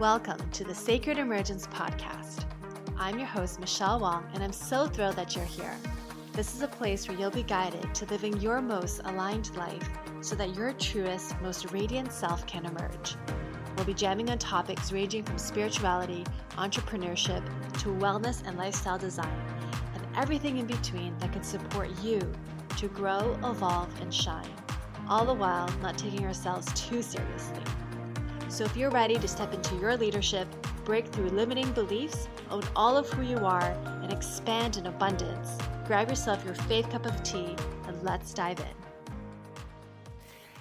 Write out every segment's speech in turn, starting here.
Welcome to the Sacred Emergence Podcast. I'm your host, Michelle Wong, and I'm so thrilled that you're here. This is a place where you'll be guided to living your most aligned life so that your truest, most radiant self can emerge. We'll be jamming on topics ranging from spirituality, entrepreneurship, to wellness and lifestyle design, and everything in between that can support you to grow, evolve, and shine, all the while not taking ourselves too seriously. So if you're ready to step into your leadership, break through limiting beliefs, own all of who you are, and expand in abundance, grab yourself your faith cup of tea and let's dive in.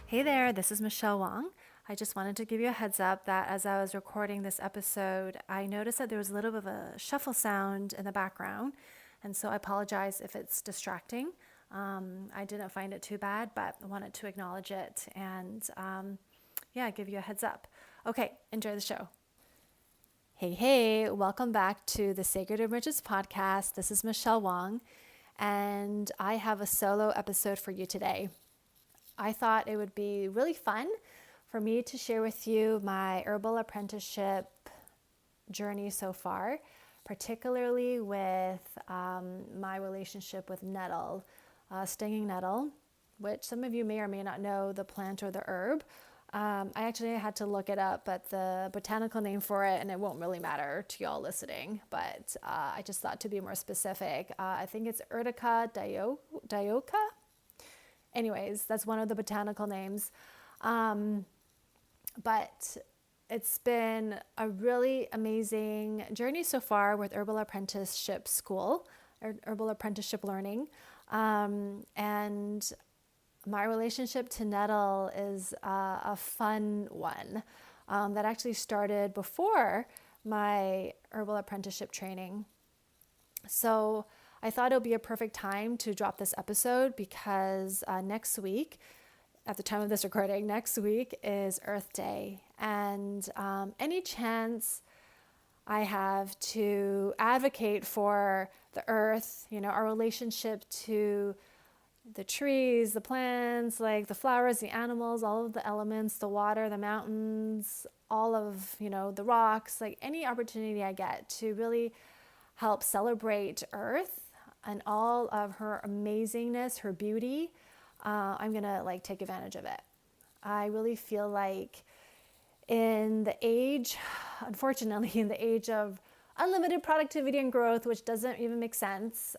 Hey there, this is Michelle Wong. I just wanted to give you a heads up that as I was recording this episode, I noticed that there was a little bit of a shuffle sound in the background, and so I apologize if it's distracting. I didn't find it too bad, but I wanted to acknowledge it and give you a heads up. Okay, enjoy the show. Hey, welcome back to the Sacred Emergence Podcast. This is Michelle Wong, and I have a solo episode for you today. I thought it would be really fun for me to share with you my herbal apprenticeship journey so far, particularly with my relationship with Nettle, stinging nettle, which some of you may or may not know the plant or the herb. I actually had to look it up, but the botanical name for it, and it won't really matter to y'all listening, but I just thought to be more specific. I think it's Urtica dioica. Anyways, that's one of the botanical names. But it's been a really amazing journey so far with herbal apprenticeship school, or herbal apprenticeship learning. And my relationship to Nettle is a fun one that actually started before my herbal apprenticeship training. So I thought it would be a perfect time to drop this episode because next week, at the time of this recording, next week is Earth Day. And any chance I have to advocate for the earth, our relationship to the trees, the plants, like the flowers, the animals, all of the elements, the water, the mountains, all of, the rocks, like any opportunity I get to really help celebrate Earth and all of her amazingness, her beauty, I'm going to take advantage of it. I really feel like unfortunately, in the age of unlimited productivity and growth, which doesn't even make sense,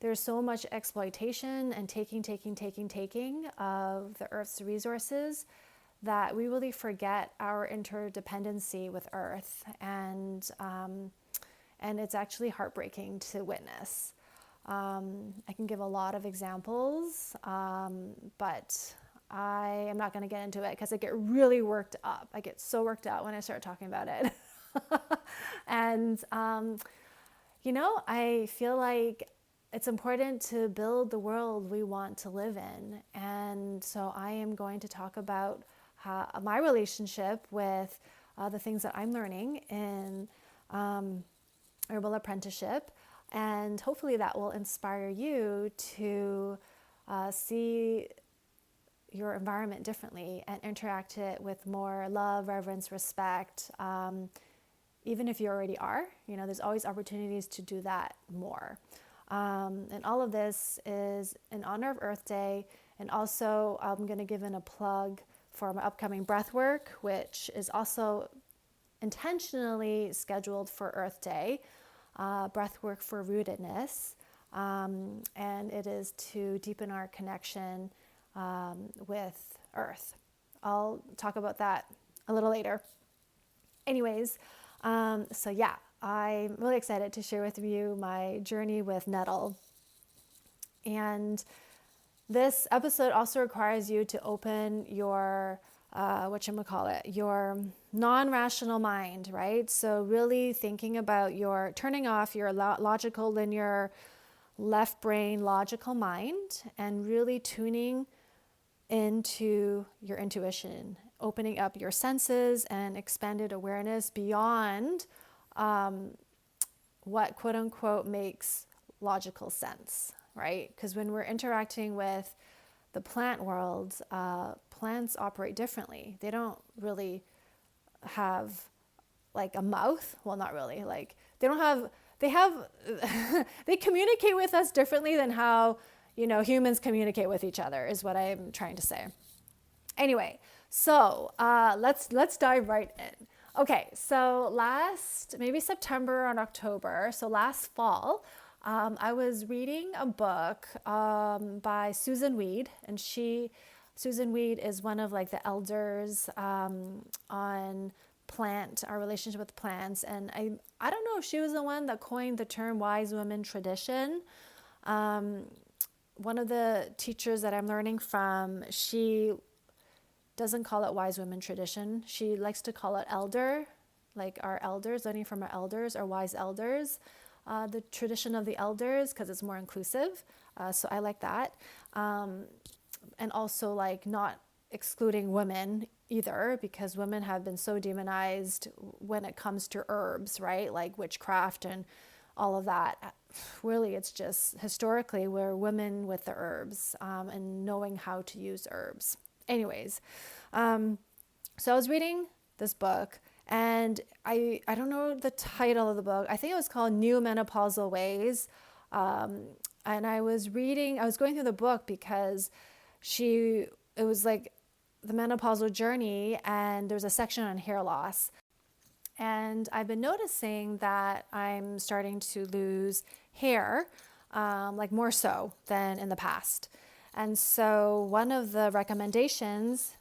there's so much exploitation and taking of the Earth's resources that we really forget our interdependency with Earth, and it's actually heartbreaking to witness. I can give a lot of examples, but I am not going to get into it because I get really worked up. I get so worked out when I start talking about it. And, I feel like it's important to build the world we want to live in. And so I am going to talk about my relationship with the things that I'm learning in herbal apprenticeship. And hopefully that will inspire you to see your environment differently and interact it with more love, reverence, respect. Even if you already are, there's always opportunities to do that more. And all of this is in honor of Earth Day. And also I'm going to give in a plug for my upcoming Breathwork, which is also intentionally scheduled for Earth Day, Breathwork for Rootedness. And it is to deepen our connection with Earth. I'll talk about that a little later. Anyways, I'm really excited to share with you my journey with Nettle. And this episode also requires you to open your, your non-rational mind, right? So really thinking about turning off your logical, linear, left brain, logical mind, and really tuning into your intuition, opening up your senses and expanded awareness beyond what quote unquote makes logical sense, right? Because when we're interacting with the plant world, plants operate differently. They don't really have like a mouth. Well, not really. Like they have, they communicate with us differently than how, humans communicate with each other is what I'm trying to say. Anyway, so let's dive right in. Okay, so maybe September and October, so last fall, I was reading a book by Susan Weed, and Susan Weed is one of like the elders on our relationship with plants, and I don't know if she was the one that coined the term wise woman tradition. One of the teachers that I'm learning from, she doesn't call it wise women tradition. She likes to call it elder, like our elders, learning from our elders, our wise elders, the tradition of the elders, because it's more inclusive. So I like that. And also like not excluding women either, because women have been so demonized when it comes to herbs, right? Like witchcraft and all of that. Really, it's just historically we're women with the herbs and knowing how to use herbs. Anyways, so I was reading this book, and I don't know the title of the book. I think it was called New Menopausal Ways. And I was going through the book because it was like the menopausal journey, and there's a section on hair loss. And I've been noticing that I'm starting to lose hair, like more so than in the past. And so one of the recommendations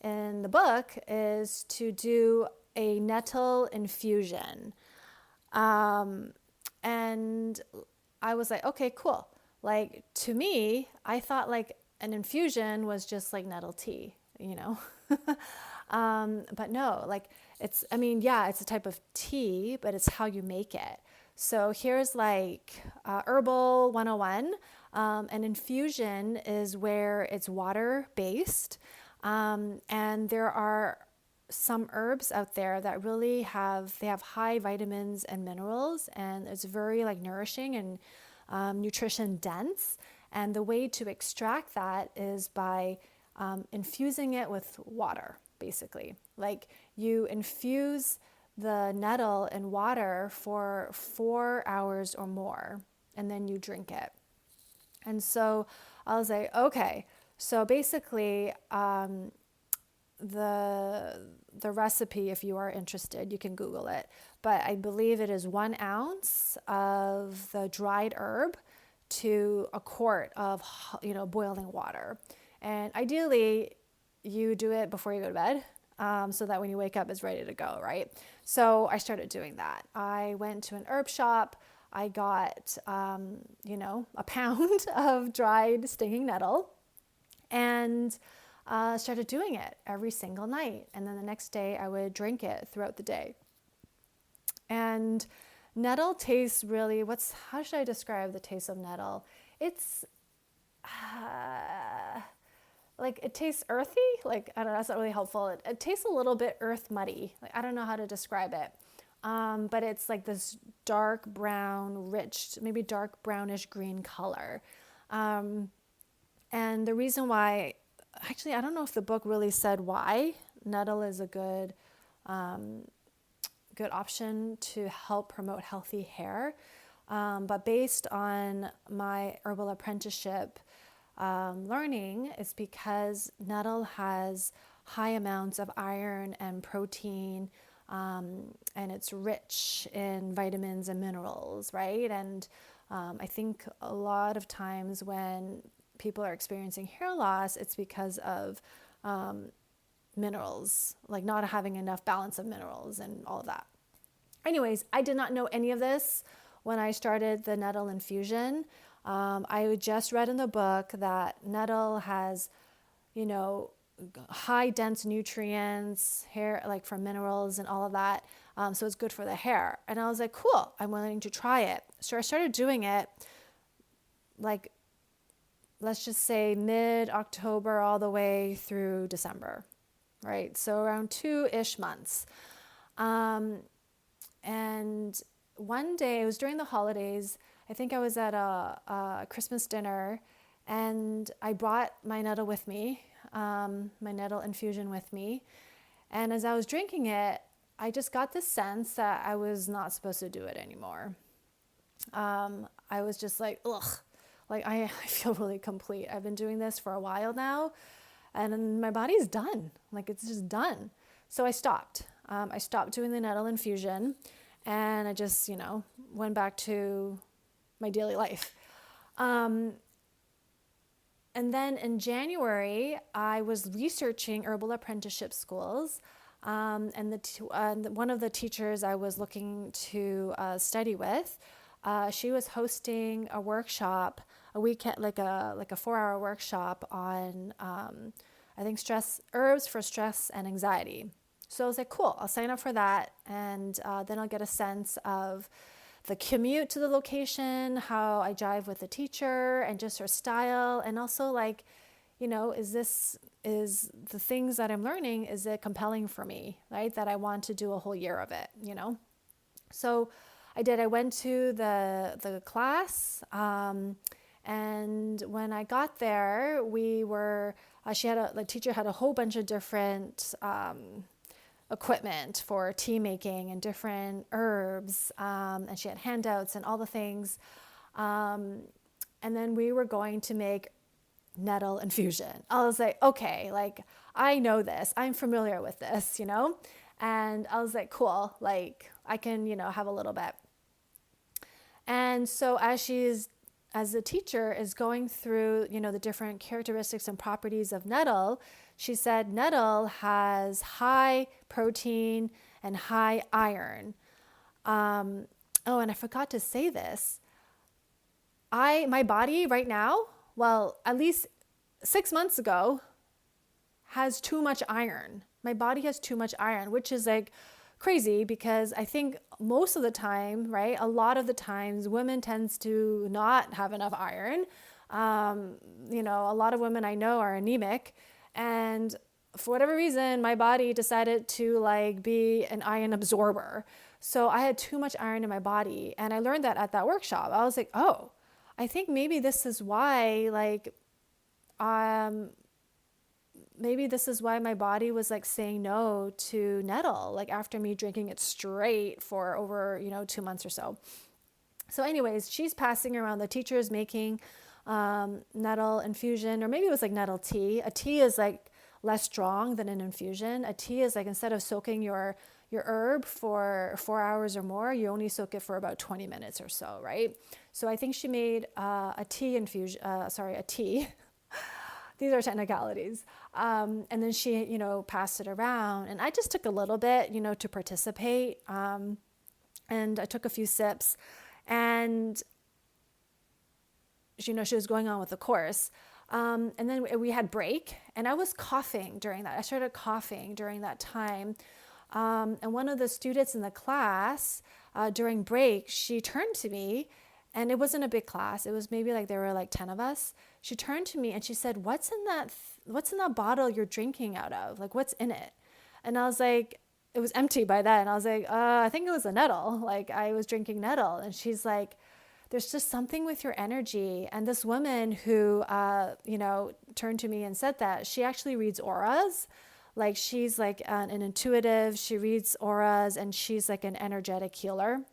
in the book is to do a nettle infusion. And I was like, okay, cool. Like to me, I thought like an infusion was just like nettle tea, but no, like it's a type of tea, but it's how you make it. So here's like herbal 101. An infusion is where it's water based. And there are some herbs out there that really have high vitamins and minerals, and it's very like nourishing and nutrition dense. And the way to extract that is by infusing it with water, basically. Like you infuse the nettle in water for 4 hours or more, and then you drink it. And so I was like, okay, so basically the recipe, if you are interested, you can Google it. But I believe it is 1 ounce of the dried herb to a quart of boiling water. And ideally, you do it before you go to bed, so that when you wake up, it's ready to go, right? So I started doing that. I went to an herb shop. I got, a pound of dried stinging nettle, and started doing it every single night. And then the next day, I would drink it throughout the day. And nettle tastes really, how should I describe the taste of nettle? It's like it tastes earthy. Like, I don't know, that's not really helpful. It tastes a little bit earth muddy. Like, I don't know how to describe it. But it's like this dark brown, rich, maybe dark brownish green color. And the reason why, actually, I don't know if the book really said why nettle is a good option to help promote healthy hair. But based on my herbal apprenticeship learning, it's because nettle has high amounts of iron and protein, and it's rich in vitamins and minerals, right? And I think a lot of times when people are experiencing hair loss, it's because of minerals, like not having enough balance of minerals and all of that. Anyways, I did not know any of this when I started the nettle infusion. I just read in the book that nettle has, high dense nutrients, hair, like from minerals and all of that. So it's good for the hair. And I was like, cool, I'm willing to try it. So I started doing it like, let's just say mid-October all the way through December, right? So around 2-ish months. And one day, it was during the holidays, I think I was at a Christmas dinner, and I brought my nettle with me, my nettle infusion with me. And as I was drinking it, I just got this sense that I was not supposed to do it anymore. I was just like, ugh, like I feel really complete. I've been doing this for a while now, and my body's done. Like it's just done. So I stopped. I stopped doing the nettle infusion, and I just, went back to my daily life. And then in January, I was researching herbal apprenticeship schools. And one of the teachers I was looking to study with, she was hosting a workshop, a weekend, like a 4-hour workshop on, I think, herbs for stress and anxiety. So I was like, cool, I'll sign up for that, and then I'll get a sense of the commute to the location, how I jive with the teacher, and just her style, and also like, is the things that I'm learning, is it compelling for me, right? That I want to do a whole year of it, So I did. I went to the class, and when I got there, the teacher had a whole bunch of different equipment for tea making and different herbs, and she had handouts and all the things. And then we were going to make nettle infusion. I was like, okay, like I know this, I'm familiar with this, and I was like, cool, like I can, have a little bit. And so as the teacher is going through, the different characteristics and properties of nettle, she said nettle has high protein and high iron. And I forgot to say this. My body right now, well, at least 6 months ago, has too much iron. My body has too much iron, which is like crazy because I think most of the time, right, a lot of the times women tends to not have enough iron. A lot of women I know are anemic, and for whatever reason, my body decided to like be an iron absorber. So I had too much iron in my body, and I learned that at that workshop. I was like, oh, I think maybe this is why, maybe this is why my body was like saying no to nettle, like after me drinking it straight for over, 2 months or so. So anyways, she's passing around, the teacher is making nettle infusion, or maybe it was like nettle tea. A tea is like less strong than an infusion. A tea is like, instead of soaking your herb for 4 hours or more, you only soak it for about 20 minutes or so, right? So I think she made a tea. These are technicalities. And then she, passed it around, and I just took a little bit, to participate. And I took a few sips, and, she was going on with the course. And then we had break, and I was coughing during that. I started coughing during that time. And one of the students in the class, during break, she turned to me, and it wasn't a big class. It was maybe like there were like 10 of us. She turned to me and she said, what's in that bottle you're drinking out of? Like, what's in it? And I was like, it was empty by then. I was like, I think it was a nettle. Like I was drinking nettle. And she's like, there's just something with your energy. And this woman who, turned to me and said that, she actually reads auras. Like she's like an intuitive, she reads auras, and she's like an energetic healer.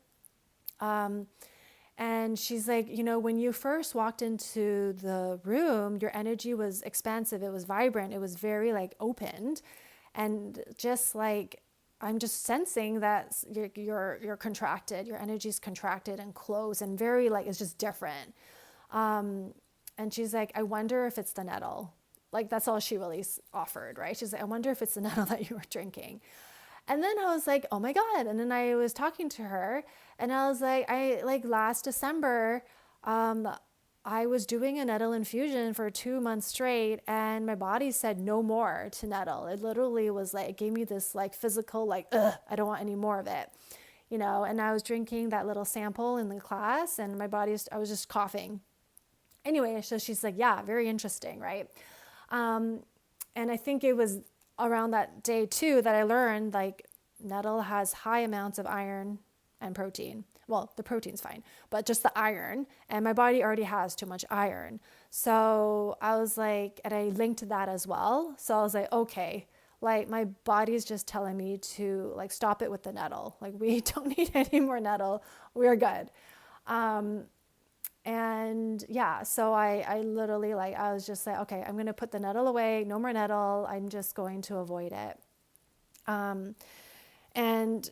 And she's like, when you first walked into the room, your energy was expansive. It was vibrant. It was very like opened. And just like, I'm just sensing that you're contracted, your energy's contracted and closed and very like, it's just different. And she's like, I wonder if it's the nettle. Like that's all she really offered, right? She's like, I wonder if it's the nettle that you were drinking. And then I was like, oh my God. And then I was talking to her, and I was like, last December, I was doing a nettle infusion for 2 months straight, and my body said no more to nettle. It literally was like, it gave me this like physical, like, ugh, I don't want any more of it, and I was drinking that little sample in the class, and I was just coughing. Anyway, so she's like, yeah, very interesting, right? And I think it was around that day too that I learned like nettle has high amounts of iron and protein. Well, the protein's fine, but just the iron, and my body already has too much iron. So I was like, and I linked that as well. So I was like, okay, like my body's just telling me to like stop it with the nettle. Like we don't need any more nettle. We're good. And yeah, so I literally like, I was just like, okay, I'm going to put the nettle away. No more nettle. I'm just going to avoid it. And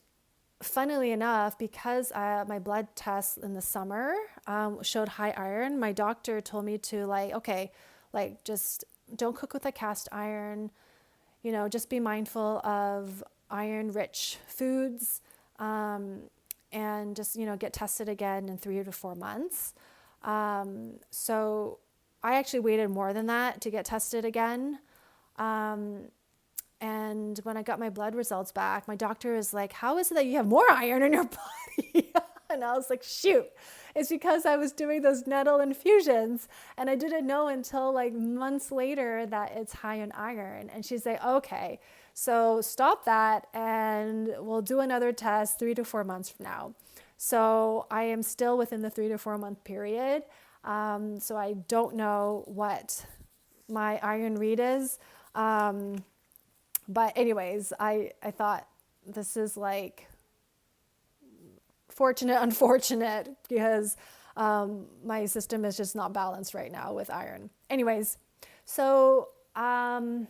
funnily enough, because my blood tests in the summer showed high iron, my doctor told me to like, okay, like just don't cook with a cast iron, just be mindful of iron rich foods, and just, get tested again in 3 to 4 months. So I actually waited more than that to get tested again. And when I got my blood results back, my doctor is like, how is it that you have more iron in your body? And I was like, shoot, it's because I was doing those nettle infusions. And I didn't know until like months later that it's high in iron. And she's like, okay, so stop that and we'll do another test 3 to 4 months from now. So I am still within the 3 to 4 month period. So I don't know what my iron read is. But anyways, I thought this is like fortunate, unfortunate, because my system is just not balanced right now with iron. Anyways, so I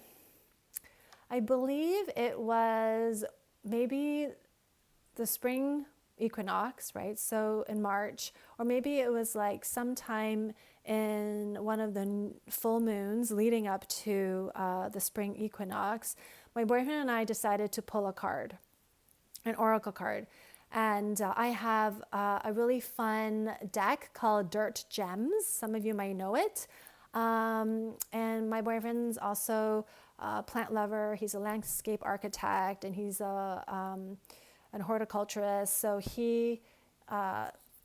believe it was maybe the spring equinox, right? So in March, or maybe it was like sometime in one of the full moons leading up to the spring equinox, my boyfriend and I decided to pull a card, an oracle card. And I have a really fun deck called Dirt Gems. Some of you might know it. And my boyfriend's also a plant lover. He's a landscape architect and he's an horticulturist. So he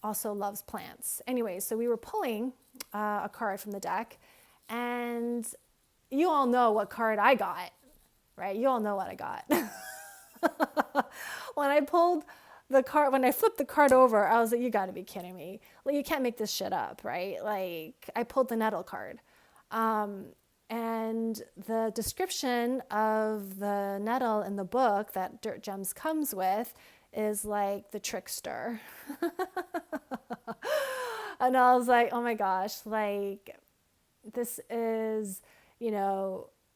also loves plants. Anyway, so we were pulling a card from the deck, and you all know what card I got, right? You all know what I got. When I pulled the card, when I flipped the card over, I was like, you got to be kidding me. Like, you can't make this shit up, right? Like, I pulled the Nettle card. And the description of the nettle in the book that Dirt Gems comes with is like the trickster. And I was like, oh my gosh, like this is, I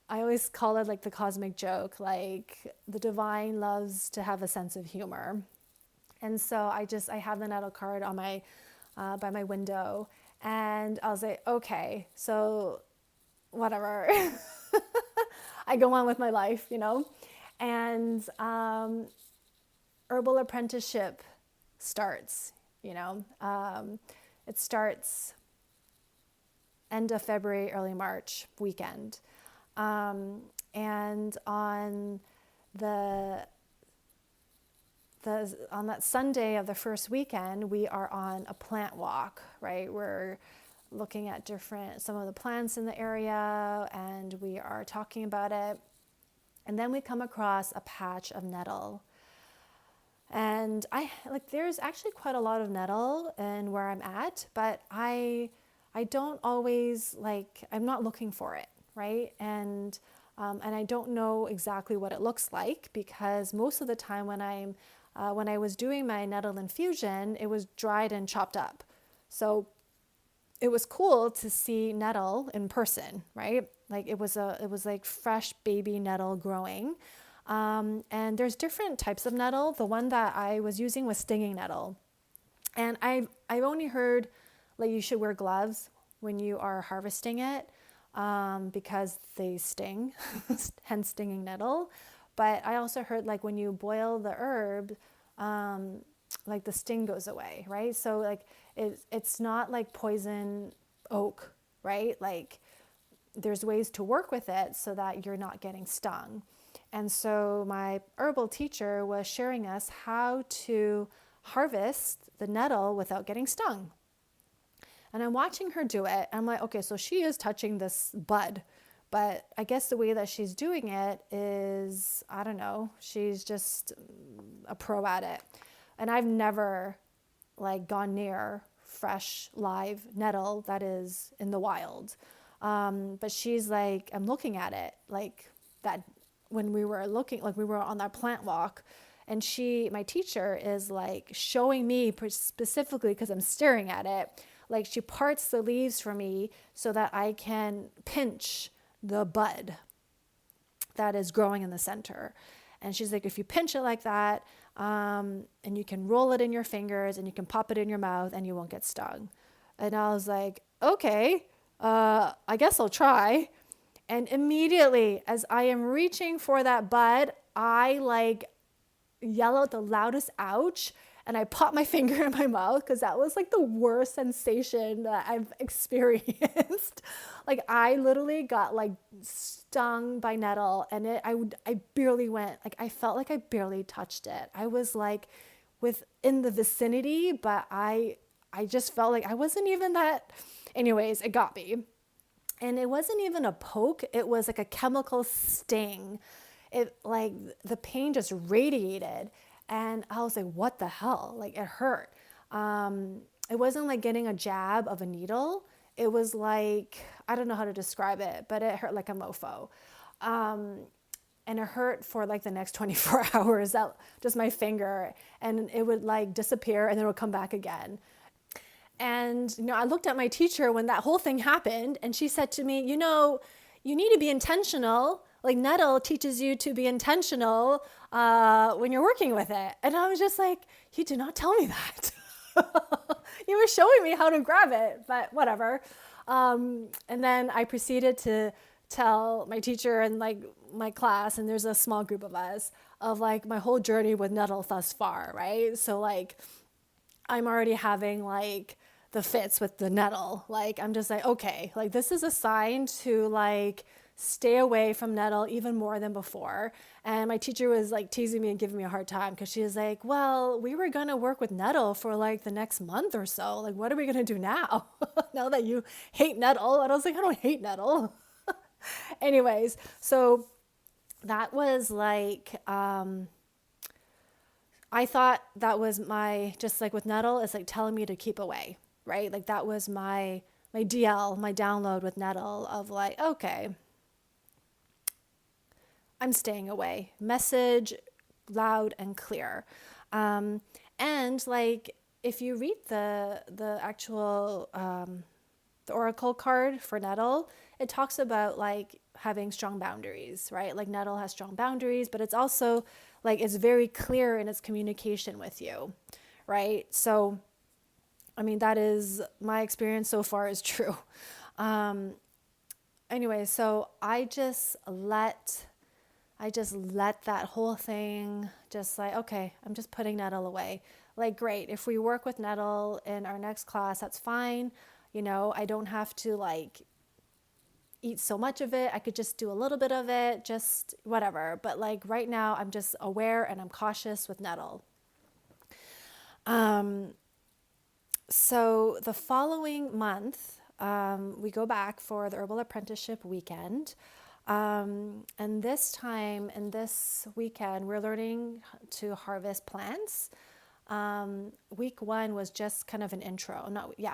always call it like the cosmic joke, like the divine loves to have a sense of humor. And so I have the nettle card on my, by my window, and I was like, okay, so whatever. I go on with my life, and herbal apprenticeship starts, it starts end of February, early March weekend. And on on that Sunday of the first weekend, we are on a plant walk, right? We're looking at some of the plants in the area, and we are talking about it. And then we come across a patch of nettle. And there's actually quite a lot of nettle in where I'm at, but I don't always I'm not looking for it, right? And I don't know exactly what it looks like, because most of the time when I was doing my nettle infusion, it was dried and chopped up. So it was cool to see nettle in person, right? Like it was like fresh baby nettle growing. And there's different types of nettle. The one that I was using was stinging nettle. And I've only heard you should wear gloves when you are harvesting it, because they sting, hence stinging nettle. But I also heard when you boil the herb, the sting goes away, right? So it's not like poison oak, right? There's ways to work with it so that you're not getting stung. And so my herbal teacher was sharing us how to harvest the nettle without getting stung. And I'm watching her do it. I'm like, okay, so she is touching this bud, but I guess the way that she's doing it is, I don't know, she's just a pro at it. And I've never gone near fresh live nettle that is in the wild. But she's I'm looking at it that when we were looking, like we were on that plant walk, and my teacher is like showing me specifically, because I'm staring at it, like she parts the leaves for me so that I can pinch the bud that is growing in the center. And she's like, if you pinch it like that, and you can roll it in your fingers and you can pop it in your mouth and you won't get stung. And I was like, okay, I guess I'll try. And immediately as I am reaching for that bud, I like yell out the loudest ouch, and I pop my finger in my mouth, because that was like the worst sensation that I've experienced. Like I literally got like stung by nettle, and I barely went, like I felt like I barely touched it. I was like within the vicinity, but I just felt like I wasn't even that. Anyways, it got me. And it wasn't even a poke, it was like a chemical sting. It like the pain just radiated, and I was like, what the hell? Like it hurt. It wasn't like getting a jab of a needle. It was like, I don't know how to describe it, but it hurt like a mofo. And it hurt for like the next 24 hours, that just my finger, and it would like disappear and then it would come back again. And, I looked at my teacher when that whole thing happened, and she said to me, you need to be intentional. Like Nettle teaches you to be intentional when you're working with it. And I was just like, you did not tell me that. You were showing me how to grab it, but whatever. And then I proceeded to tell my teacher and like my class, and there's a small group of us, of like my whole journey with Nettle thus far, right? So like I'm already having like the fits with the nettle. Like I'm just like, okay, like this is a sign to like stay away from nettle even more than before. And my teacher was like teasing me and giving me a hard time, because she was like, well, we were gonna work with nettle for like the next month or so. Like, what are we gonna do now? Now that you hate nettle. And I was like, I don't hate nettle. Anyways, so that was like, I thought that was just like with nettle, it's like telling me to keep away, right? Like that was my DL, my download with nettle, of like, okay, I'm staying away. Message loud and clear. And like, if you read the actual, the oracle card for nettle, it talks about like having strong boundaries, right? Like nettle has strong boundaries, but it's also like, it's very clear in its communication with you, right? So, I mean, that is my experience so far is true. Anyway, so I just let that whole thing just like, okay, I'm just putting nettle away. Like, great. If we work with nettle in our next class, that's fine. I don't have to like eat so much of it. I could just do a little bit of it, just whatever. But like right now, I'm just aware and I'm cautious with nettle. So the following month, we go back for the herbal apprenticeship weekend. And this time in this weekend, we're learning to harvest plants. Week 1 was just kind of an intro.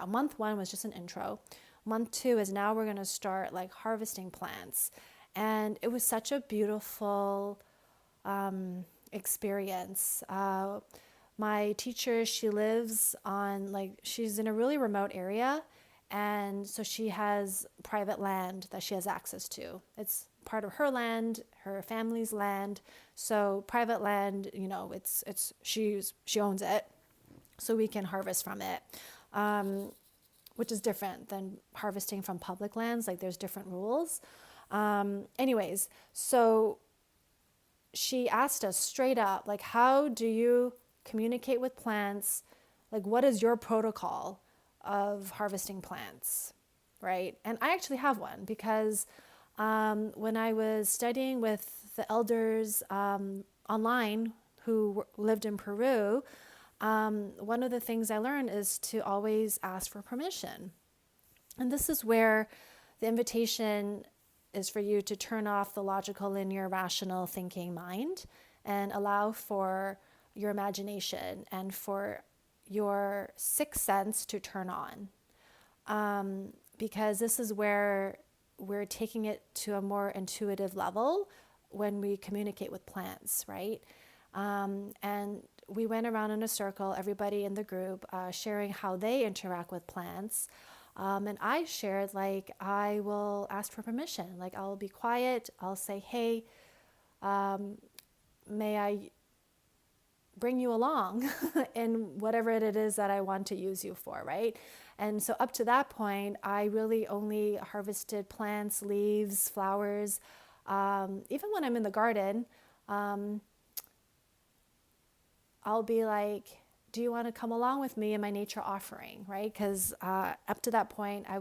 Month 1 was just an intro. Month 2 is now we're going to start like harvesting plants. And it was such a beautiful experience. My teacher, she lives she's in a really remote area. And so she has private land that she has access to. It's part of her land, her family's land. So private land, she owns it. So we can harvest from it, which is different than harvesting from public lands. Like there's different rules. Anyways, so she asked us straight up, like, how do you communicate with plants? Like, what is your protocol of harvesting plants, right? And I actually have one, because when I was studying with the elders online who lived in Peru, one of the things I learned is to always ask for permission. And this is where the invitation is for you to turn off the logical, linear, rational thinking mind and allow for your imagination and for your sixth sense to turn on, because this is where we're taking it to a more intuitive level when we communicate with plants, right? And we went around in a circle, everybody in the group, sharing how they interact with plants. And I shared, like, I will ask for permission. Like, I'll be quiet. I'll say, hey, may I bring you along in whatever it is that I want to use you for, right? And so up to that point, I really only harvested plants, leaves, flowers. Even when I'm in the garden, I'll be like, do you want to come along with me in my nature offering, right? Because up to that point, I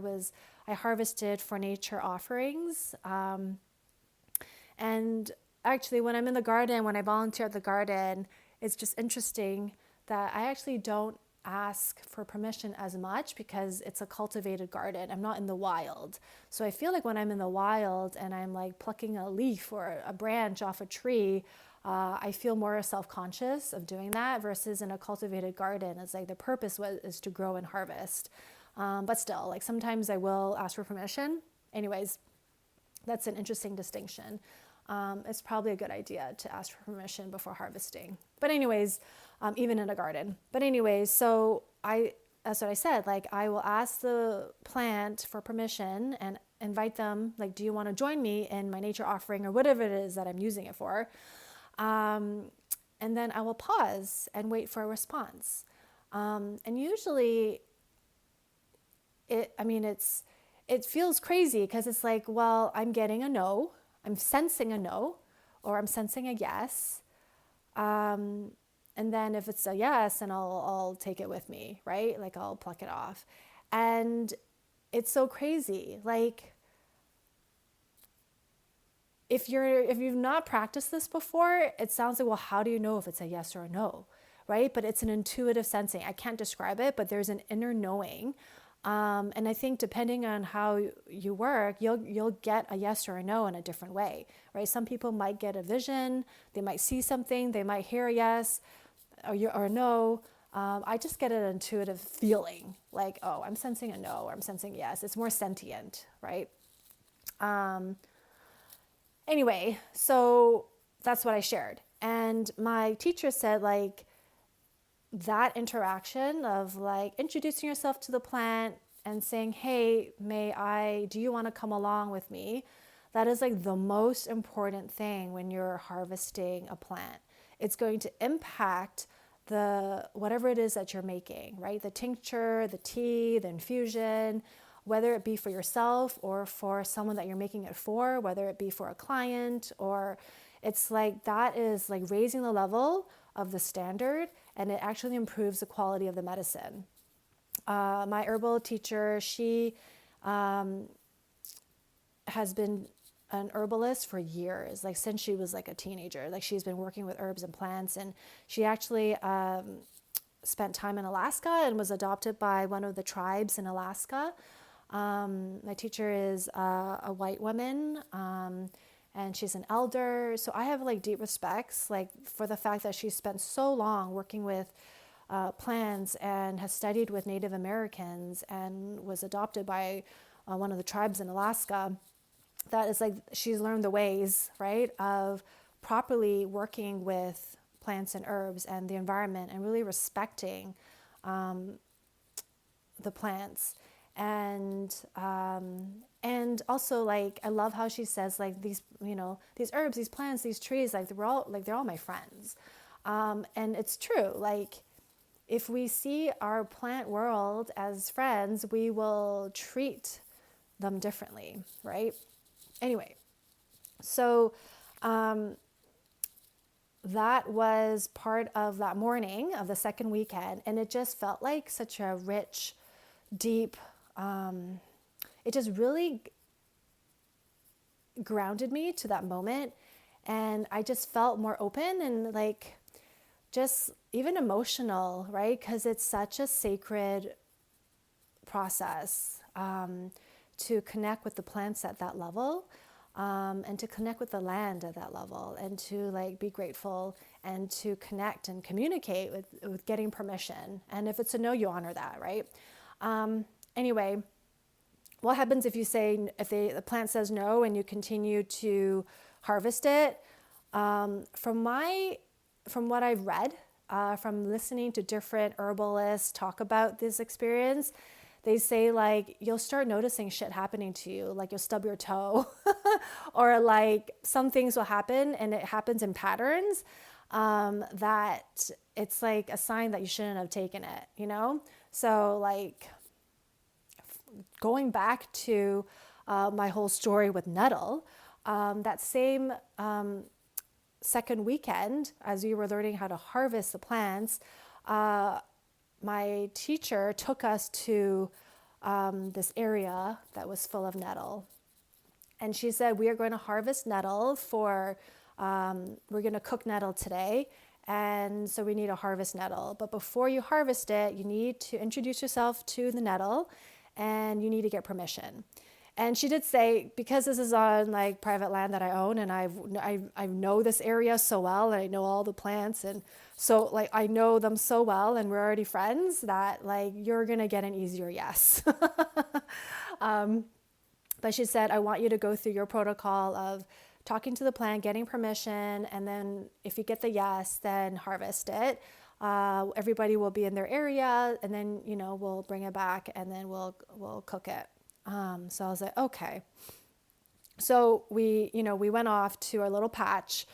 harvested for nature offerings. And actually, when I'm in the garden, when I volunteer at the garden, it's just interesting that I actually don't ask for permission as much because it's a cultivated garden. I'm not in the wild. So I feel like when I'm in the wild and I'm like plucking a leaf or a branch off a tree, I feel more self-conscious of doing that versus in a cultivated garden. It's like the purpose is to grow and harvest. But still, like sometimes I will ask for permission. Anyways, that's an interesting distinction. It's probably a good idea to ask for permission before harvesting. But anyways, even in a garden. But anyways, so that's what I said. Like I will ask the plant for permission and invite them. Like, do you want to join me in my nature offering or whatever it is that I'm using it for? And then I will pause and wait for a response. And usually, it feels crazy because it's like, well, I'm getting a no. I'm sensing a no, or I'm sensing a yes. And then if it's a yes, then I'll take it with me, right? Like I'll pluck it off. And it's so crazy. Like if you've not practiced this before, it sounds like, well, how do you know if it's a yes or a no, right? But it's an intuitive sensing. I can't describe it, but there's an inner knowing. And I think depending on how you work, you'll get a yes or a no in a different way, right? Some people might get a vision, they might see something, they might hear a yes or a no. I just get an intuitive feeling, like, oh, I'm sensing a no, or I'm sensing a yes. It's more sentient, right? Anyway, so that's what I shared. And my teacher said, like, that interaction of like introducing yourself to the plant and saying, hey, do you want to come along with me? That is like the most important thing when you're harvesting a plant. It's going to impact whatever it is that you're making, right? The tincture, the tea, the infusion, whether it be for yourself or for someone that you're making it for, whether it be for a client, or it's like that is like raising the level of the standard, and it actually improves the quality of the medicine. My herbal teacher, she has been an herbalist for years, like since she was like a teenager. Like she's been working with herbs and plants, and she actually spent time in Alaska and was adopted by one of the tribes in Alaska. My teacher is a white woman, and she's an elder. So I have like deep respects, like for the fact that she spent so long working with plants and has studied with Native Americans and was adopted by one of the tribes in Alaska. That is like, she's learned the ways, right, of properly working with plants and herbs and the environment and really respecting the plants. And also, like, I love how she says, like, these herbs, these plants, these trees, like they're all my friends. And it's true. Like, if we see our plant world as friends, we will treat them differently, right? Anyway, so that was part of that morning of the second weekend, and it just felt like such a rich, deep, it just really grounded me to that moment, and I just felt more open and like just even emotional, right? Because it's such a sacred process to connect with the plants at that level, and to connect with the land at that level, and to like be grateful and to connect and communicate with getting permission. And if it's a no, you honor that, right? Anyway, what happens if the plant says no and you continue to harvest it. From what I've read, from listening to different herbalists talk about this experience, they say like you'll start noticing shit happening to you, like you'll stub your toe, or like some things will happen, and it happens in patterns, that it's like a sign that you shouldn't have taken it, you know? So like going back to my whole story with Nettle, that same second weekend, as we were learning how to harvest the plants, my teacher took us to this area that was full of nettle. And she said, we are going to harvest nettle we're going to cook nettle today. And so we need to harvest nettle. But before you harvest it, you need to introduce yourself to the nettle and you need to get permission. And she did say, because this is on like private land that I own, and I know this area so well, and I know all the plants, and so like I know them so well, and we're already friends, that like you're gonna get an easier yes. But she said, I want you to go through your protocol of talking to the plant, getting permission, and then if you get the yes, then harvest it. Everybody will be in their area, and then we'll bring it back, and then we'll cook it. So I was like, okay. So we went off to our little patch,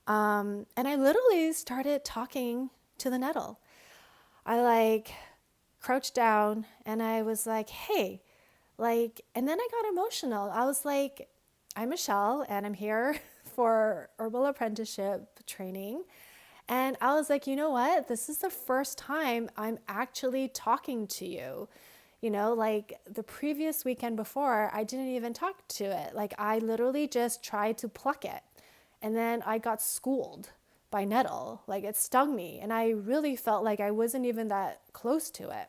and I literally started talking to the nettle. I like crouched down and I was like, hey, and then I got emotional. I was like, I'm Michelle and I'm here for herbal apprenticeship training. And I was like, you know what? This is the first time I'm actually talking to you. Like the previous weekend before, I didn't even talk to it. Like I literally just tried to pluck it. And then I got schooled by Nettle. Like it stung me. And I really felt like I wasn't even that close to it.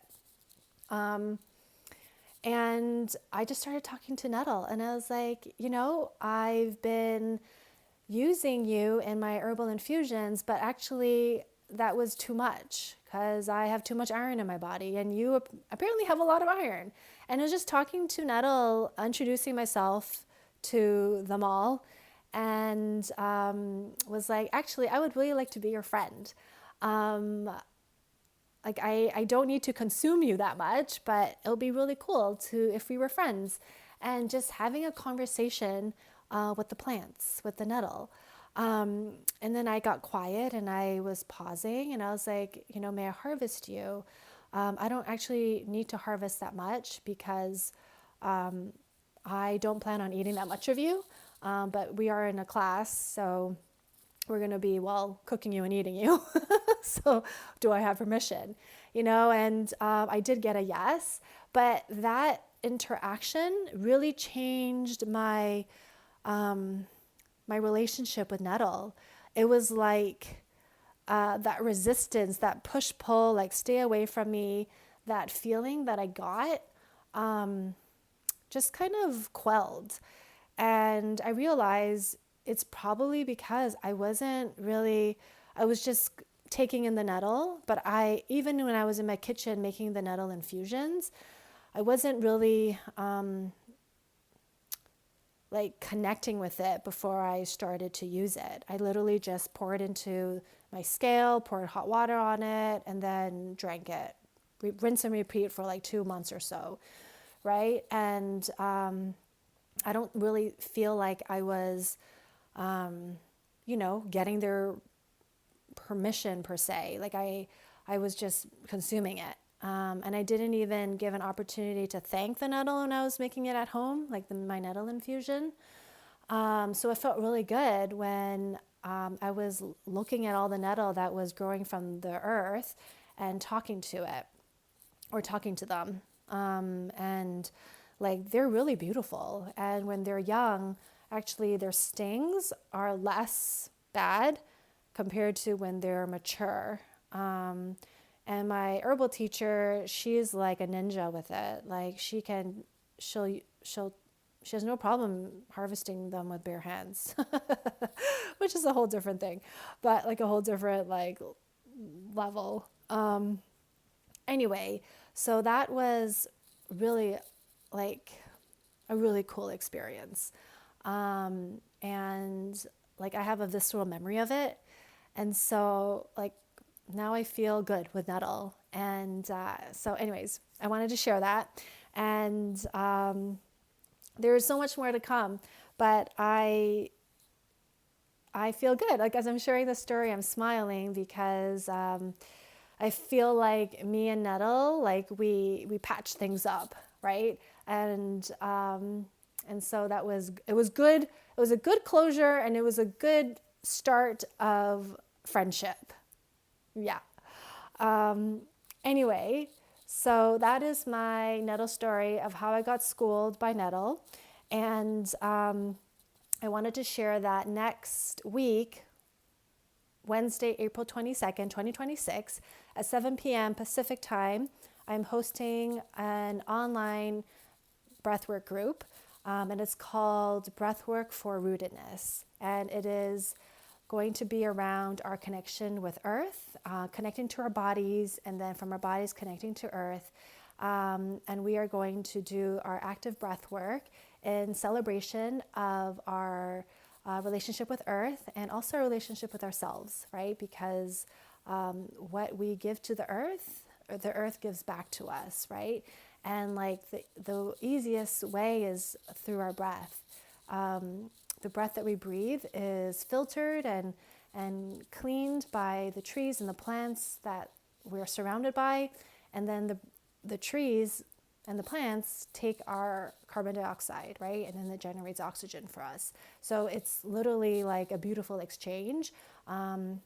And I just started talking to Nettle. And I was like, I've been using you in my herbal infusions, but actually that was too much because I have too much iron in my body and you apparently have a lot of iron. And I was just talking to Nettle, introducing myself to them all, and was like, actually, I would really like to be your friend. Like I don't need to consume you that much, but it'll be really cool if we were friends, and just having a conversation with the plants, with the nettle. And then I got quiet and I was pausing and I was like, may I harvest you? I don't actually need to harvest that much because I don't plan on eating that much of you. But we are in a class, so we're going to be, cooking you and eating you. So do I have permission? And I did get a yes, but that interaction really changed my relationship with Nettle. It was like that resistance, that push-pull, like stay away from me, that feeling that I got just kind of quelled. And I realized it's probably because I was just taking in the nettle, but even when I was in my kitchen making the nettle infusions, I wasn't really like connecting with it before I started to use it. I literally just poured into my scale, poured hot water on it, and then drank it. Rinse and repeat for like 2 months or so, right? And I don't really feel like I was, getting their permission per se. Like I was just consuming it. And I didn't even give an opportunity to thank the nettle when I was making it at home, like my nettle infusion. So it felt really good when I was looking at all the nettle that was growing from the earth and talking to it or talking to them. And like they're really beautiful. And when they're young, actually their stings are less bad compared to when they're mature. And my herbal teacher, she's like a ninja with it. Like she has no problem harvesting them with bare hands, which is a whole different thing, but like a whole different like level. Anyway, so that was really like a really cool experience. And like I have a visceral memory of it. And so like now I feel good with Nettle. And so anyways, I wanted to share that. And there's so much more to come, but I feel good. Like as I'm sharing this story, I'm smiling because I feel like me and Nettle, like we patched things up, right? And so it was good. It was a good closure, and it was a good start of friendship. Yeah. Anyway, so that is my Nettle story of how I got schooled by Nettle. And I wanted to share that next week, Wednesday, April 22nd, 2026, at 7 p.m. Pacific time, I'm hosting an online breathwork group, and it's called Breathwork for Rootedness. And it is going to be around our connection with Earth, connecting to our bodies, and then from our bodies connecting to Earth. And we are going to do our active breath work in celebration of our relationship with Earth and also our relationship with ourselves, right? Because what we give to the Earth gives back to us, right? And like the easiest way is through our breath. The breath that we breathe is filtered and cleaned by the trees and the plants that we're surrounded by. And then the trees and the plants take our carbon dioxide, right? And then it generates oxygen for us. So it's literally like a beautiful exchange. And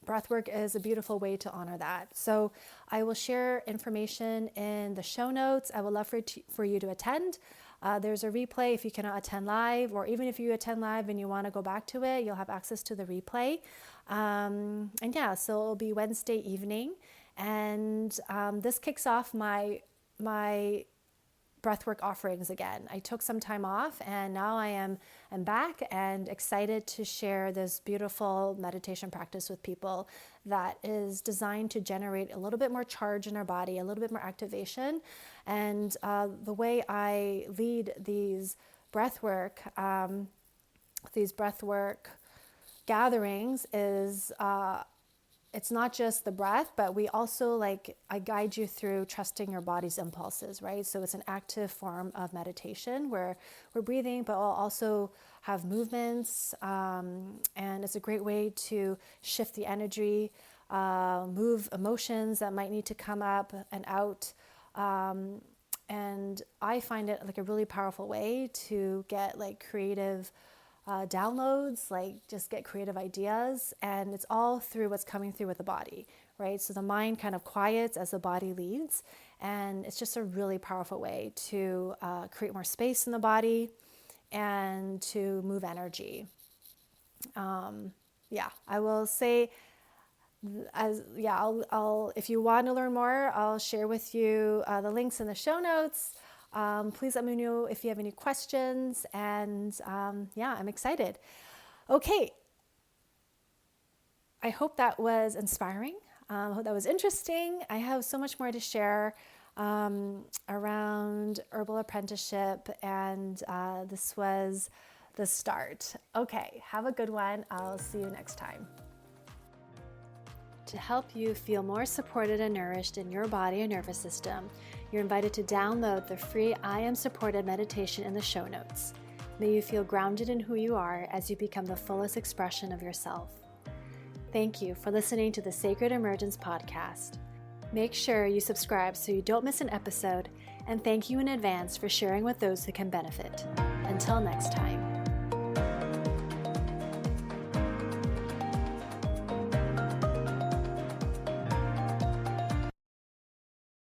breathwork is a beautiful way to honor that. So I will share information in the show notes. I would love for you to attend. There's a replay if you cannot attend live, or even if you attend live and you want to go back to it, you'll have access to the replay. And yeah, so it'll be Wednesday evening. And this kicks off my breathwork offerings again. I took some time off, and now I'm back and excited to share this beautiful meditation practice with people that is designed to generate a little bit more charge in our body, a little bit more activation. And the way I lead these breathwork gatherings is it's not just the breath, but we also I guide you through trusting your body's impulses, right? So it's an active form of meditation where we're breathing, but we'll also have movements. And it's a great way to shift the energy, move emotions that might need to come up and out. And I find it like a really powerful way to get creative downloads, just get creative ideas, and it's all through what's coming through with the body, right? So the mind kind of quiets as the body leads, and it's just a really powerful way to create more space in the body and to move energy. I will say, I'll if you want to learn more, I'll share with you the links in the show notes. Please let me know if you have any questions, and I'm excited. Okay, I hope that was inspiring. I hope that was interesting. I have so much more to share around herbal apprenticeship, and this was the start. Okay, have a good one. I'll see you next time. To help you feel more supported and nourished in your body and nervous system, you're invited to download the free I Am Supported meditation in the show notes. May you feel grounded in who you are as you become the fullest expression of yourself. Thank you for listening to the Sacred Emergence podcast. Make sure you subscribe so you don't miss an episode, and thank you in advance for sharing with those who can benefit. Until next time.